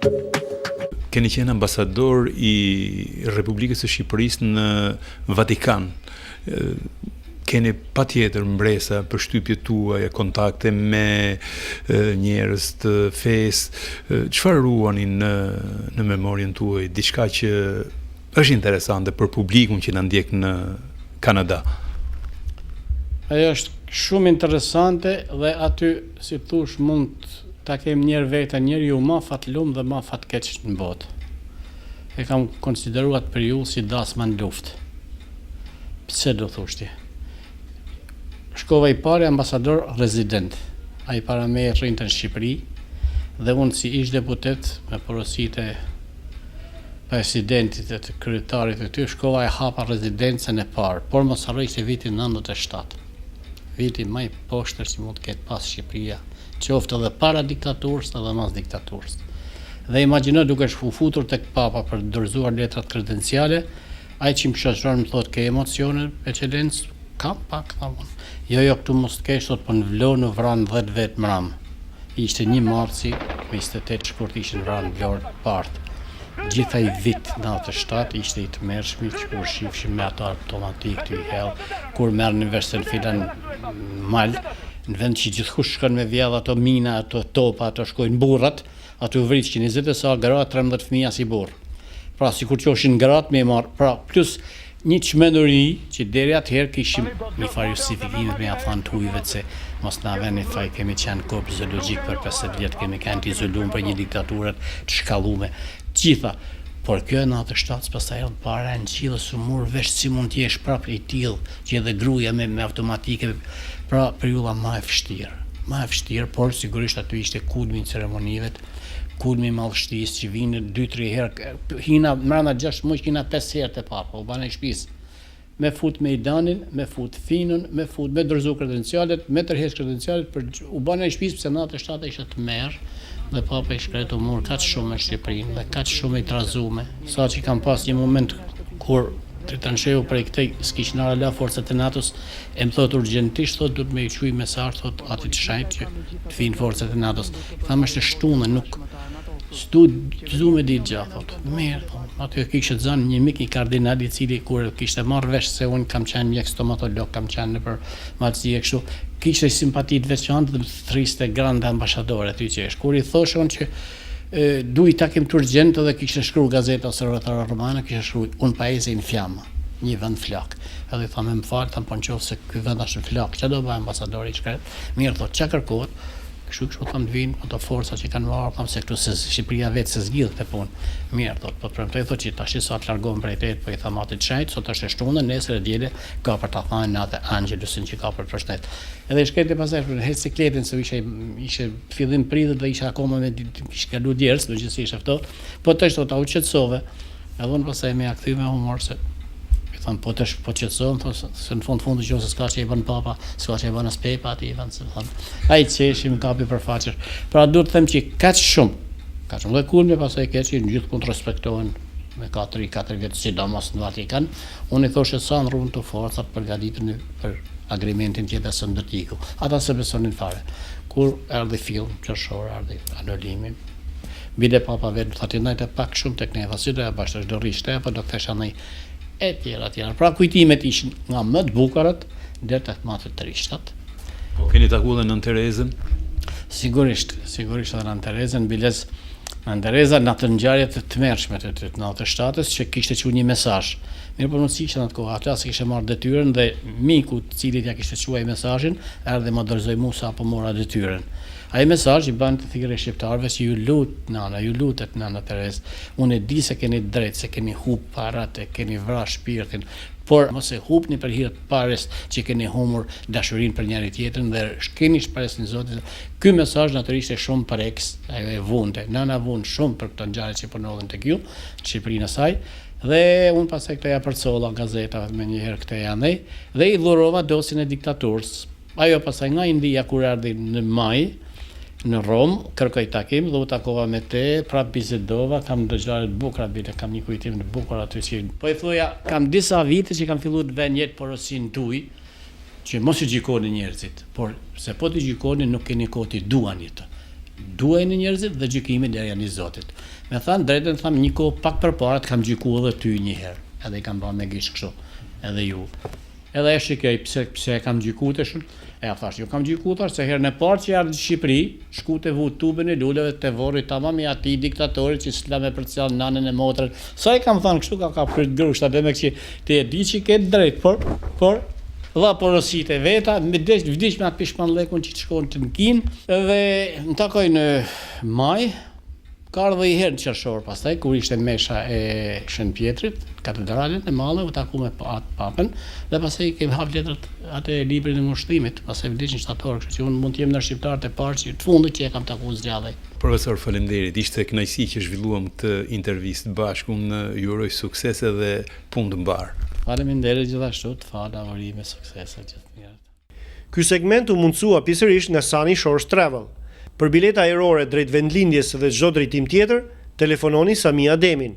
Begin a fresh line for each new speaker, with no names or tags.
Keni qenë ambasador i Republikës së Shqipërisë në Vatikan. Keni patjetër mbresa për shtypjet tuaja, kontakte me njerëz të fesë. Çfarë ruani në memorien tuaj, diçka që është interesante për publikun që na ndjek në Kanada?
Ajo është shumë interesante dhe aty, si thush, mund ta kem njërë vetën, njërë ju ma fatlum dhe ma fatkeq në botë. E kam konsideruar periudhë si dasma në luftë. Pse do thoshti? Shkova i pari ambasador rezident. A i para me rrinte në Shqipëri dhe unë si ish deputet me porositë e presidentit e të kryetarit e ty, shkova e hapa rezidencën e parë, por mos harroj se vitin 97. Viti më i poshtër që mund të ketë pas Shqipëria, qoftë edhe para diktaturës edhe mas diktaturës. Dhe imagjino duke futur tek papa për të dorëzuar letrat kredenciale, ai që më shoqëron më thotë ke emocione, ekscelencë, kam pak, thamë. Jo, këtu mos të kesh, thot, po në Vlorë në vranë 10 vet mram. Ishte 1 marsi, me 28 shkurt ishin vranë në Vlorë partë. Gjitha i vit 97 ishte i të mërshmi që kur shifshim me ato automatik të i hellë, kur merë në universitet filan malë, në vend që gjithkush shkon me vjedh ato mina, ato topa, ato shkojnë burrat, ato u vriqin 20 sa gratë, 13 fëmija si burr. Pra sikur që oshin gratë me marë, pra plus një çmenuri që deri atëherë kishim një farë justifikimit me afan të hujve se mos na vënë faj kemi qenë korp zoologjik për 50 vjet, kemi kanë të izoluar për një diktaturë të shkalluar. Gjitha, por kjo në 97 pastaj erdhi para në qiell së mur vesh si mund të jesh prapë i tillë që edhe gruaja me automatike, pra periudha më e vështirë, por sigurisht aty ishte kulmi i ceremonive, kulmi i madhështisë që vinë 2-3 herë, hina mbrana 6 muaj, hina 5 herë te papa, u bane shtëpisë. Me fut Mejdanin, me fut Finën, me dorëzu kredencialet, me tërheq kredencialet, u bane shtëpisë pse 97 ishte të merë, dhe papa i shkretu mur kaq shumë në Shqipërinë dhe kaq shumë i trazume, sa që kam pas një moment kur Tritansheu prej këtej s'kishnara la forcat e NATO-s, e më thot urgjentisht, thot duhet me i quj mesazh, thot ati të shajt që të vinë forcat e NATO-s. Tham është shtunë, nuk s'du të zume ditë gjatë, thot. Mirë, thot. Aty kishte zënë një mik i kardinal i cili kur kishte marrë vesh se unë kam qenë mjek stomatolog, kam qenë nëpër mallësi e kështu, kishte simpati të veçantë dhe thriste grande ambasadore aty që është. Kur i thoshon që duj takim të urgjent dhe kishte shkruar gazeta Osservatore Romano, kishte shkruar un paese in fiamma, një vend flak. Edhe i thamë më fal, tham po nëse ky vend është në flak, çfarë do bëj ambasadori i shkret? Mirë, thot, çka kërkohet? Kështu tham të vinë ato forca që kanë marrë, tham se këtu se Shqipëria vetë se zgjidh këtë punë. Mirë, thot, po premtoj thot që tash sa të largohen prej tetë, po i tham atë çajt, sot është e shtunë, nesër e diele ka për ta thënë natë Angelusin që ka për përshtet. Edhe shkëti pastaj për hecikletin se ishte fillim pritët dhe isha akoma me ishte kalu djerës, do gjithsesi ishte ftohtë, po tash thot u qetësove. Edhe unë pastaj më ja kthy me humor se tham po tash po qetësohem, se në fund nëse s'ka që i bën papa, s'ka që i bën as pepa aty vend se tham. Ai çeshi më kapi për faqesh. Pra duhet të them që kaq shumë dhe kulmi pastaj keq që gjithmonë respektohen me 4 vjet sidomos në Vatikan. Unë i thoshe sa në rrugën të forcat përgatitur për agreementin që dhe së ndërtiku. Ata se besonin fare. Kur erdhi fill, qershor, erdhi anulimi. Bile papa vetë thati ndajte pak shumë tek neva, si do ja bash do rrishte apo do thesha ndaj e tjera. Pra kujtimet ishin nga më të bukurat deri tek më të trishtat.
Po keni takuar në Terezën?
Sigurisht edhe në Terezën, biles në Tereza në atë ngjarje të tmerrshme të 97-s që kishte thënë një mesazh. Mirë, por nuk ishte në atë kohë, ata kishte marrë detyrën dhe miku i cili ja kishte thuaj mesazhin, erdhi më dorëzoi Musa apo mora detyrën. Ai mesazh i bën të thirrë shqiptarëve që ju lutet nana Terezë. Unë e di se keni drejt, se keni humb parat, e keni vrarë shpirtin, por mos e hupni për hir të pares që keni humbur dashurinë për njëri tjetrin dhe keni shpresën në Zotin. Ky mesazh natyrisht është shumë pareks, ajo e vunte. Nana vun shumë për këto ngjarje që punodhen tek ju, në Shqipërinë e saj. Dhe unë pastaj këtë ja përcolla gazeta me njëherë këtë janë dhe i dhurova dosin e diktaturës. Ajo pastaj nga India kur erdhi në maj në Rom, kërkoj takim dhe u takova me te, prap bisedova, kam dëgjuar të bukura bile, kam një kujtim të bukur aty që po i thoja, kam disa vite që kam filluar të vën jetë porosin tuaj, që mos i gjikoni njerëzit, por se po të gjikoni nuk keni kohë të duani të. duajnë njerëzit dhe gjykimi deri janë i Zotit. Me thënë drejtën, tham një kohë pak përpara të kam gjykuar edhe ty një herë, edhe i kam bërë me gish kështu, edhe ju. Edhe e shikoj pse kam gjykuar të shumë. E thash, jo kam gjykuar se herën e parë që ardhi në Shqipëri, shkute vu tubën e luleve të vorrit tamam i atij diktatorit që s'la me përcjell nanën e motrën. Sa i kam thënë kështu ka kryt grushta dhe me që ti e di që ke drejt, por dha porositë veta, vdiq me atë pishmanllekun që të shkon të Kin, edhe më takoj në maj, ka ardhur i herë në qershor pastaj, kur ishte mesha e Shën Pjetrit, katedralen e madhe, u taku me papën, dhe pastaj kemi hap letrat atë librin e mushtrimit, pastaj vdiq në shtator, kështu që unë mund të jem në shqiptarët e parë që të fundit që e kam takuar zgjadhej.
Profesor, faleminderit. Ishte kënaqësi që zhvilluam këtë intervistë bashku. Unë ju uroj sukses edhe punë të mbar.
Faleminderit gjithashtu, të favorime, suksese gjithë mirë.
Ky segment u mundsua pjesërisht nga Sunny Shores Travel. Për bileta ajrore drejt vendlindjes dhe çdo drejtim tjetër, telefononi Samia Demin.